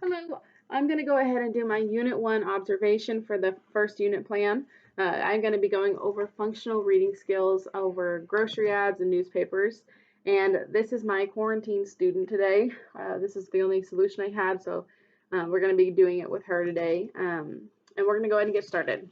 Hello, I'm going to go ahead and do my Unit 1 observation for the first unit plan. I'm going to be going over functional reading skills over grocery ads and newspapers. And this is my quarantine student today. This is the only solution I had, so we're going to be doing it with her today. And we're going to go ahead and get started.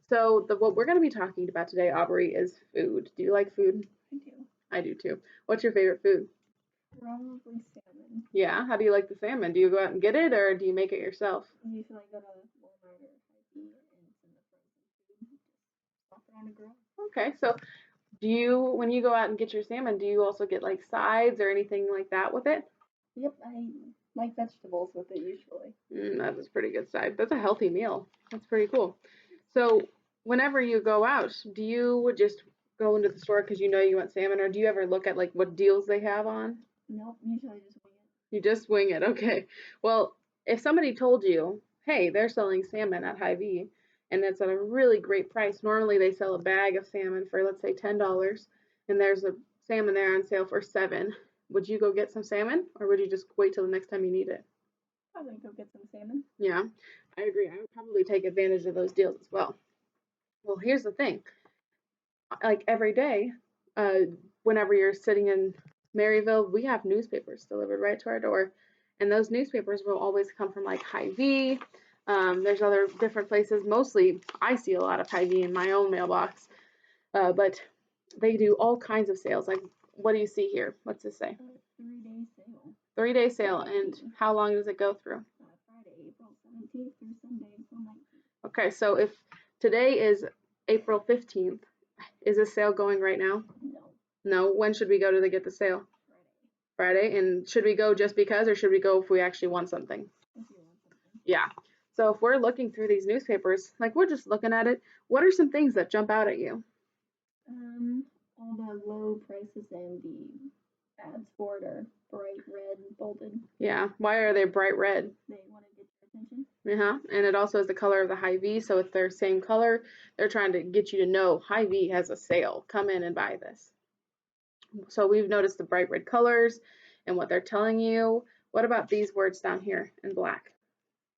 So what we're going to be talking about today, Aubrey, is food. Do you like food? I do. I do too. What's your favorite food? Probably salmon. Yeah, how do you like the salmon? Do you go out and get it or do you make it yourself? Usually I go to Walmart or Hy-Vee and some of the frozen food. Just slap it on a grill. Okay, so when you go out and get your salmon, do you also get like sides or anything like that with it? Yep, I like vegetables with it usually. That is a pretty good side. That's a healthy meal. That's pretty cool. So, whenever you go out, do you just go into the store because you know you want salmon, or do you ever look at like what deals they have on? Nope, usually I just wing it. You just wing it. Okay. Well, if somebody told you, hey, they're selling salmon at Hy-Vee and it's at a really great price. Normally they sell a bag of salmon for let's say $10 and there's a salmon there on sale for 7. Would you go get some salmon or would you just wait till the next time you need it? Probably go get some salmon. Yeah, I agree. I would probably take advantage of those deals as well. Well, here's the thing. Like every day, uh, whenever you're sitting in Maryville, we have newspapers delivered right to our door, and those newspapers will always come from like Hy-Vee. There's other different places. Mostly, I see a lot of Hy-Vee in my own mailbox, but they do all kinds of sales. Like, what do you see here? What's this say? 3-day sale. 3-day sale, and how long does it go through? Friday, April 17th through Sunday, April 19th. Okay, so if today is April 15th, is this sale going right now? No. No. When should we go to get the sale? Friday. Friday. And should we go just because, or should we go if we actually want something? If you want something. Yeah. So if we're looking through these newspapers, like we're just looking at it, what are some things that jump out at you? All the low prices and the ads for it are bright red and bolded. Yeah. Why are they bright red? They want to get your attention. And it also is the color of the Hy-Vee, so if they're same color, they're trying to get you to know Hy-Vee has a sale. Come in and buy this. So we've noticed the bright red colors and what they're telling you. What about these words down here in black?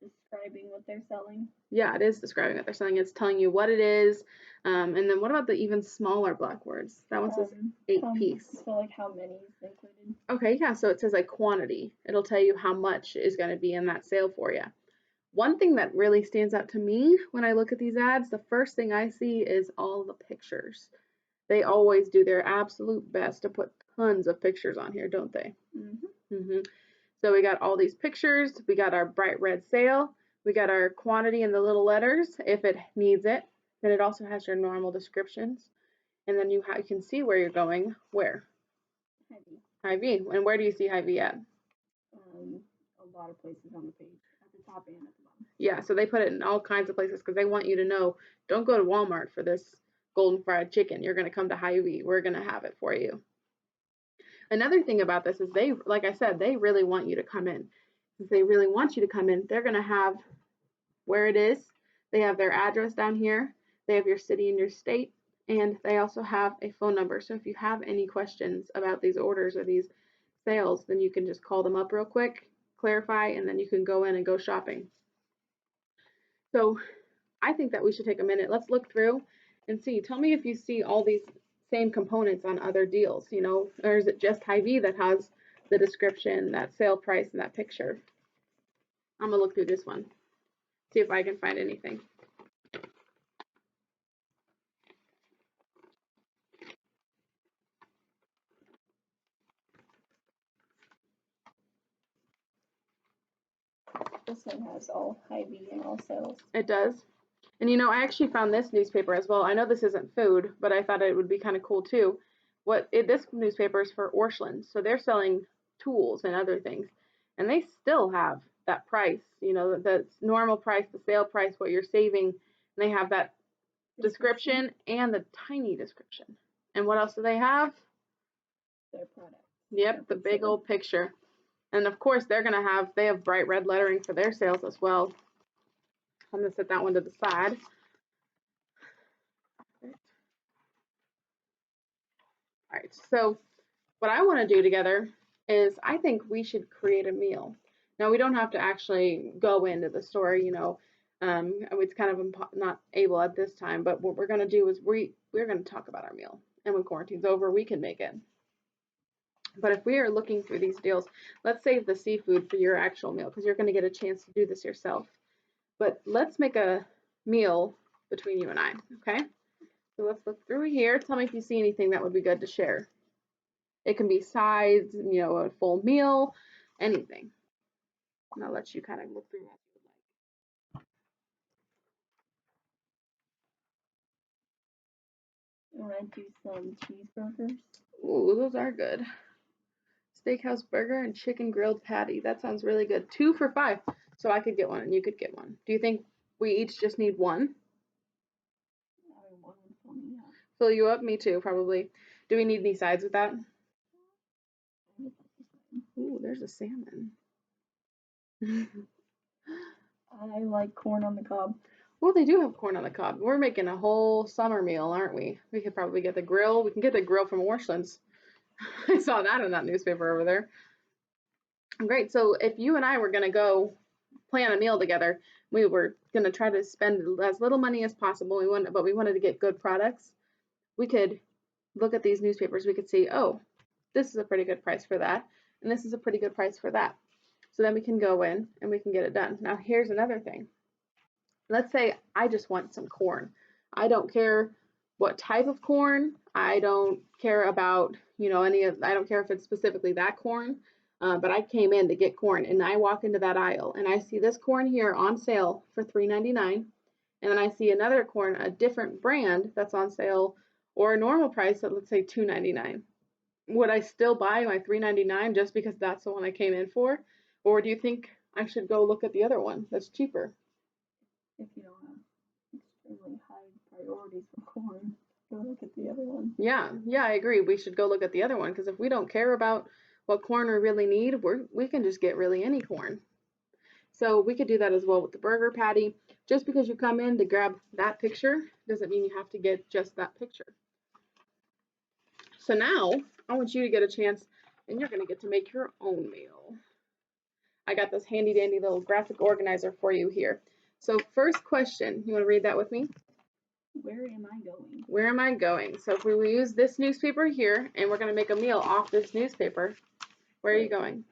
Describing what they're selling. Yeah, it is describing what they're selling. It's telling you what it is. And then what about the even smaller black words? That one says 8-piece. So like how many is included? Okay, yeah, so it says like quantity. It'll tell you how much is going to be in that sale for you. One thing that really stands out to me when I look at these ads, the first thing I see is all the pictures. They always do their absolute best to put tons of pictures on here, don't they? So we got all these pictures. We got our bright red sale. We got our quantity in the little letters if it needs it. Then it also has your normal descriptions. And then you can see where you're going. Where? Hy-Vee. Hy-Vee. And where do you see Hy-Vee at? A lot of places on the page, at the top and at the bottom. Yeah, so they put it in all kinds of places because they want you to know, don't go to Walmart for this golden fried chicken. You're going to come to Hy-Vee. We're going to have it for you. Another thing about this is they, like I said, they really want you to come in. If they really want you to come in, they're going to have where it is. They have their address down here. They have your city and your state, and they also have a phone number. So if you have any questions about these orders or these sales, then you can just call them up real quick, clarify, and then you can go in and go shopping. So I think that we should take a minute. Let's look through and see. Tell me if you see all these same components on other deals, or is it just Hy-Vee that has the description, that sale price, and that picture? I'm gonna look through this one, see if I can find anything. This one has all Hy-Vee and all sales. It does. And I actually found this newspaper as well. I know this isn't food, but I thought it would be kind of cool too. This newspaper is for Orscheln, so they're selling tools and other things, and they still have that price. The normal price, the sale price, what you're saving. And they have that description and the tiny description. And what else do they have? Their product. Yep, the big old picture. And of course, they have bright red lettering for their sales as well. I'm going to set that one to the side. All right, so what I want to do together is I think we should create a meal. Now we don't have to actually go into the store, it's kind of not able at this time, but what we're going to do is we're going to talk about our meal. And when quarantine's over, we can make it. But if we are looking through these deals, let's save the seafood for your actual meal because you're going to get a chance to do this yourself. But let's make a meal between you and I, okay? So let's look through here. Tell me if you see anything that would be good to share. It can be sides, a full meal, anything. And I'll let you kind of look through what you would like. Want to do some cheeseburgers? Ooh, those are good. Steakhouse burger and chicken grilled patty. That sounds really good. 2 for $5. So I could get one and you could get one. Do you think we each just need one? One would fill me up. Fill you up? Me too, probably. Do we need any sides with that? Ooh, there's a salmon. I like corn on the cob. Well, they do have corn on the cob. We're making a whole summer meal, aren't we? We could probably get the grill. We can get the grill from Orscheln's. I saw that in that newspaper over there. Great. So if you and I were going to go plan a meal together, we were going to try to spend as little money as possible. But we wanted to get good products. We could look at these newspapers. We could see, oh, this is a pretty good price for that, and this is a pretty good price for that. So then we can go in and we can get it done. Now here's another thing. Let's say I just want some corn. I don't care what type of corn. I don't care about, I don't care if it's specifically that corn, but I came in to get corn and I walk into that aisle and I see this corn here on sale for $3.99. And then I see another corn, a different brand that's on sale or a normal price at let's say $2.99. Would I still buy my $3.99 just because that's the one I came in for? Or do you think I should go look at the other one that's cheaper? If you don't have extremely high priorities for corn, go look at the other one. Yeah, I agree. We should go look at the other one because if we don't care about what corn we really need, we can just get really any corn. So we could do that as well with the burger patty. Just because you come in to grab that picture doesn't mean you have to get just that picture. So now I want you to get a chance and you're going to get to make your own meal. I got this handy dandy little graphic organizer for you here. So first question, you want to read that with me? Where am I going? Where am I going? So if we use this newspaper here and we're going to make a meal off this newspaper, where are you going?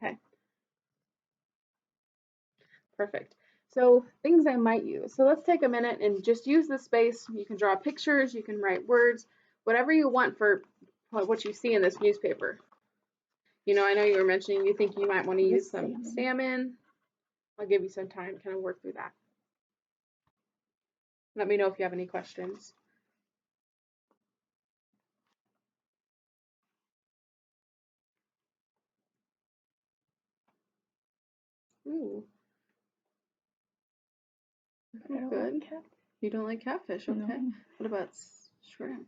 Okay. Perfect. So things I might use. So let's take a minute and just use the space. You can draw pictures, you can write words, whatever you want for what you see in this newspaper. I know you were mentioning you think you might want to use some salmon. I'll give you some time to kind of work through that. Let me know if you have any questions. Ooh. Good. You don't like catfish, okay. No. What about shrimp?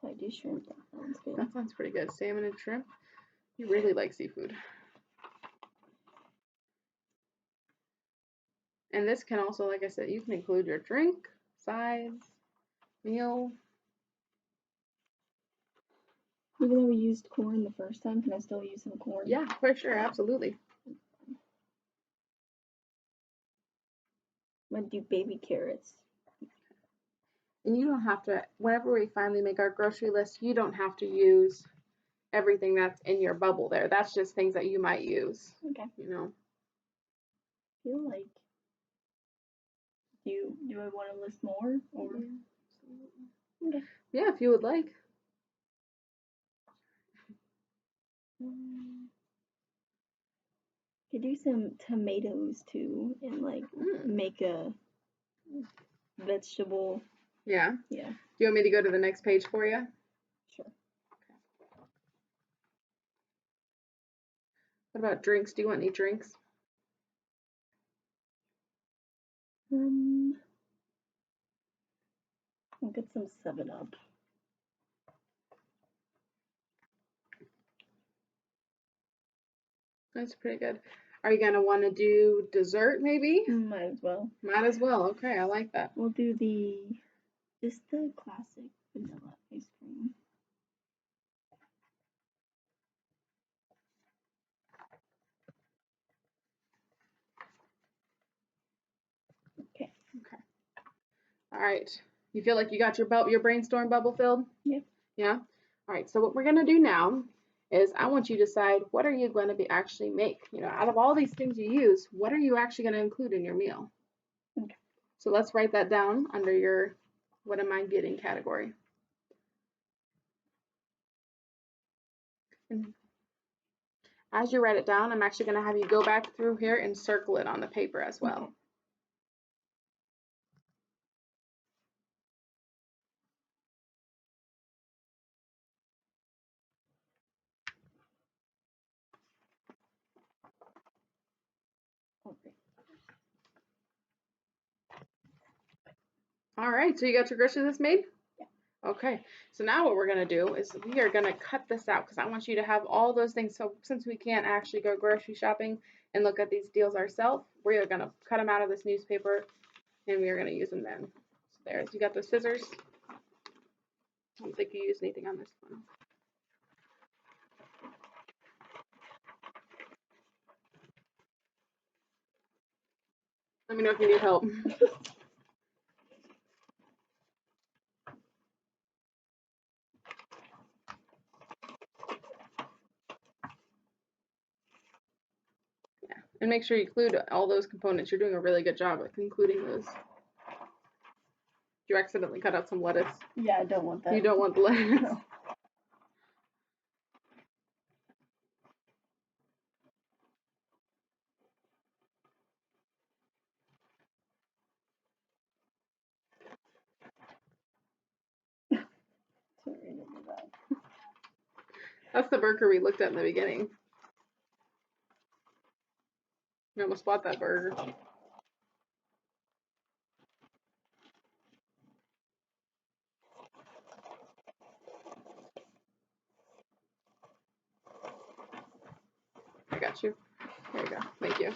I do shrimp. That sounds good. That sounds pretty good. Salmon and shrimp. You really like seafood. And this can also, like I said, you can include your drink, sides, meal. Even though we used corn the first time, can I still use some corn? Yeah, for sure, absolutely. I'm gonna do baby carrots. And you don't have to, whenever we finally make our grocery list, you don't have to use everything that's in your bubble there. That's just things that you might use. Okay. I feel like do I want to list more or okay. Yeah, if you would like. Could do some tomatoes too and like make a vegetable. Yeah. Yeah. Do you want me to go to the next page for you? Sure. Okay. What about drinks? Do you want any drinks? I'll get some 7-Up. That's pretty good. Are you gonna want to do dessert maybe? Might as well. Might as well. Okay, I like that. We'll do just the classic vanilla ice cream. right. You feel like you got your brainstorm bubble filled? Yep. Yeah. All right. So what we're gonna do now is I want you to decide what are you going to be actually make. Out of all these things you use, what are you actually going to include in your meal? Okay. So let's write that down under your what am I getting category. And as you write it down, I'm actually going to have you go back through here and circle it on the paper as well. Okay. Okay. All right, so you got your grocery list made? Yeah. Okay, so now what we're gonna do is we are gonna cut this out because I want you to have all those things. So since we can't actually go grocery shopping and look at these deals ourselves, we are gonna cut them out of this newspaper and we are gonna use them then. So there's, you got the scissors. I don't think you used anything on this one. Let me know if you need help. Yeah, and make sure you include all those components. You're doing a really good job at including those. You accidentally cut out some lettuce. Yeah, I don't want that. You don't want the lettuce. No. Sorry, I didn't do that. That's the burger we looked at in the beginning. We almost bought that burger. I got you. There you go. Thank you.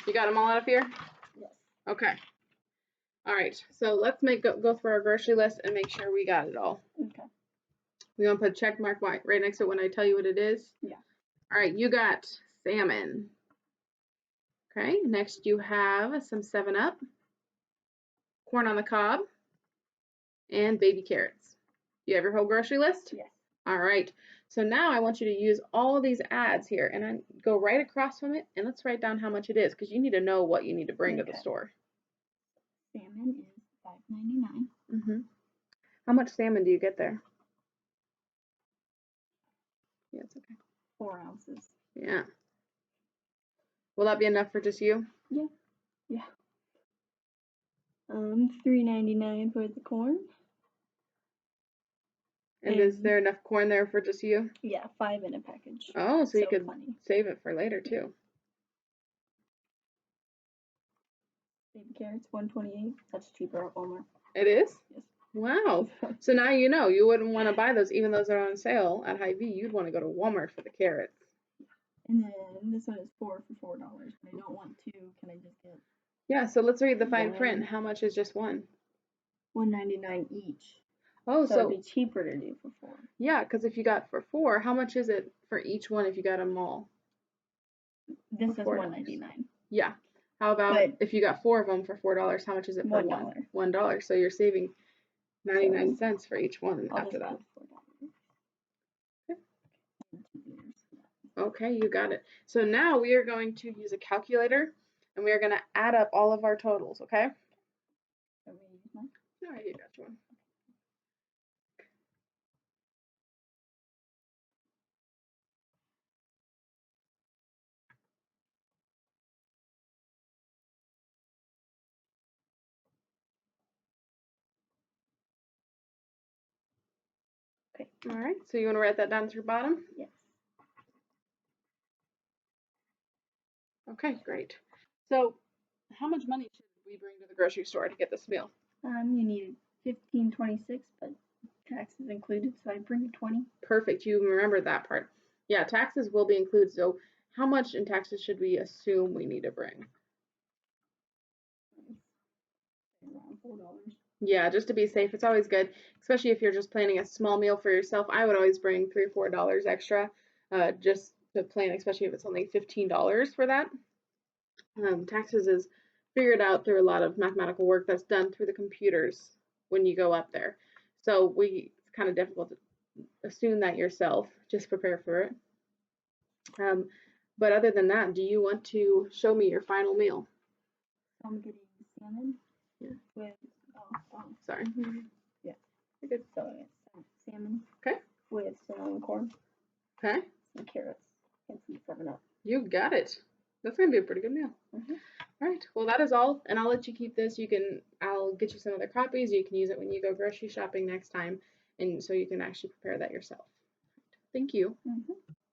You got them all out of here? Yes. Okay. All right. So let's go through our grocery list and make sure we got it all. Okay. We want to put a check mark right next to it when I tell you what it is? Yeah. All right. You got salmon. Okay. Next you have some 7-Up, corn on the cob, and baby carrots. You have your whole grocery list? Yes. All right. So now I want you to use all of these ads here and then go right across from it and let's write down how much it is because you need to know what you need to bring to the store. Salmon is $5.99. Mm-hmm. How much salmon do you get there? Yeah, it's okay. 4 ounces. Yeah. Will that be enough for just you? Yeah. Yeah. $3.99 for the corn. And is there enough corn there for just you? Yeah, 5 in a package. Oh, so you could funny. save it for later too. Baby carrots, $1.28. That's cheaper at Walmart. It is? Yes. Wow. So now you know you wouldn't want to buy those even though they're on sale at Hy-Vee. You'd want to go to Walmart for the carrots. And then this one is 4 for $4. But I don't want 2. Can I just get? Yeah. So let's read the fine One. print. How much is just one? $1.99 each. Oh, so it'd be cheaper to do for 4. Yeah, because if you got for 4, how much is it for each one if you got them all? This is $4. $1.99. Yeah. How about if you got 4 of them for $4? How much is it for one? $1. So you're saving 99 cents for each one after that. Okay, you got it. So now we are going to use a calculator and we are going to add up all of our totals, okay? All right, you got one. Okay. All right, so you want to write that down to your bottom? Yes. Okay, great. So how much money should we bring to the grocery store to get this meal? You need $15.26, but taxes included, so I bring 20. Perfect. You remember that part. Yeah, taxes will be included. So how much in taxes should we assume we need to bring? Around $4. Yeah, just to be safe. It's always good, especially if you're just planning a small meal for yourself. I would always bring $3 or $4 extra, just to plan, especially if it's only $15 for that. Taxes is figured out through a lot of mathematical work that's done through the computers. when you go up there. So it's kind of difficult to assume that yourself. Just prepare for it. But other than that, do you want to show me your final meal? I'm getting salmon. Yeah. With Sorry. Yeah. You're good. So it's salmon. Okay. With cinnamon corn. Okay. Some carrots and some 7-Up. You got it. That's gonna be a pretty good meal. All right. Well, that is all, and I'll let you keep this. I'll get you some other copies. You can use it when you go grocery shopping next time, and so you can actually prepare that yourself. Thank you.